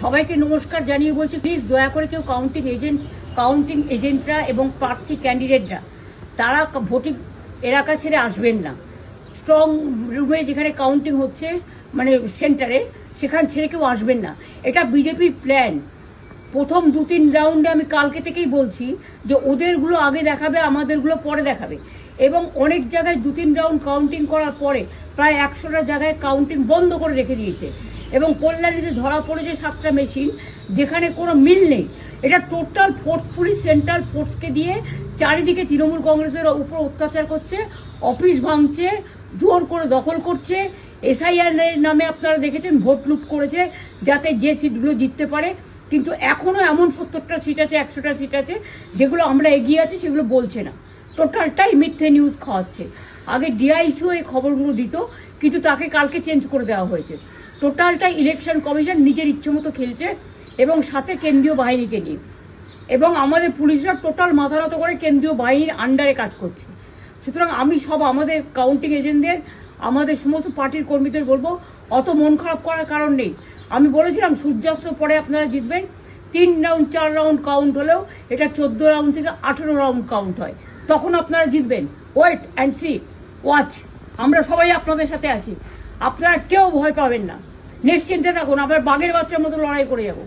সবাইকে নমস্কার জানিয়ে বলছি, প্লিজ দয়া করে কেউ কাউন্টিং এজেন্টরা এবং প্রার্থী ক্যান্ডিডেটরা তারা ভোটিং এলাকা ছেড়ে আসবেন না। স্ট্রং রুমে যেখানে কাউন্টিং হচ্ছে, মানে সেন্টারে, সেখান ছেড়ে কেউ আসবেন না। এটা বিজেপির প্ল্যান। প্রথম 2-3 রাউন্ডে আমি কালকে থেকেই বলছি যে ওদেরগুলো আগে দেখাবে, আমাদেরগুলো পরে দেখাবে। এবং অনেক জায়গায় 2-3 রাউন্ড কাউন্টিং করার পরে প্রায় 100টা জায়গায় কাউন্টিং বন্ধ করে রেখে দিয়েছে। এবং কল্যাণীতে ধরা পড়েছে 7টা মেশিন, যেখানে কোনো মিল নেই। এটা টোটাল ফোর্সফুলি সেন্ট্রাল ফোর্সকে দিয়ে চারিদিকে তৃণমূল কংগ্রেসের উপর অত্যাচার করছে, অফিস ভাঙছে, জোর করে দখল করছে। এসআইআর নামে আপনারা দেখেছেন ভোট লুট করেছে যাতে যে সিটগুলো জিততে পারে। কিন্তু এখনো এমন 70টা সিট আছে, 100টা সিট আছে যেগুলো আমরা এগিয়ে আছি, সেগুলো বলছে না। টোটালটাই মিথ্যে নিউজ খাওয়াচ্ছে। আগে ডিআইসিও এই খবরগুলো দিত, কিন্তু তাকে কালকে চেঞ্জ করে দেওয়া হয়েছে। টোটালটাই ইলেকশন কমিশন নিজের ইচ্ছে মতো খেলছে, এবং সাথে কেন্দ্রীয় বাহিনীকে নিয়ে। এবং আমাদের পুলিশরা টোটাল মাথা নত করে কেন্দ্রীয় বাহিনীর আন্ডারে কাজ করছে। সুতরাং আমি আমাদের কাউন্টিং এজেন্টদের, আমাদের সমস্ত পার্টির কর্মীদের বলবো, অত মন খারাপ করার কারণ নেই। আমি বলেছিলাম সূর্যাস্তের পরে আপনারা জিতবেন। 3 রাউন্ড 4 রাউন্ড কাউন্ট হলেও এটা 14 রাউন্ড থেকে 18 রাউন্ড কাউন্ট হয়, তখন আপনারা জিতবেন। Wait and see, watch. আমরা সবাই আপনাদের সাথে আছি, আপনারা কেউ ভয় পাবেন না, নিশ্চিন্তে থাকুন। আমরা বাঘের বাচ্চার মতো লড়াই করে যাবো।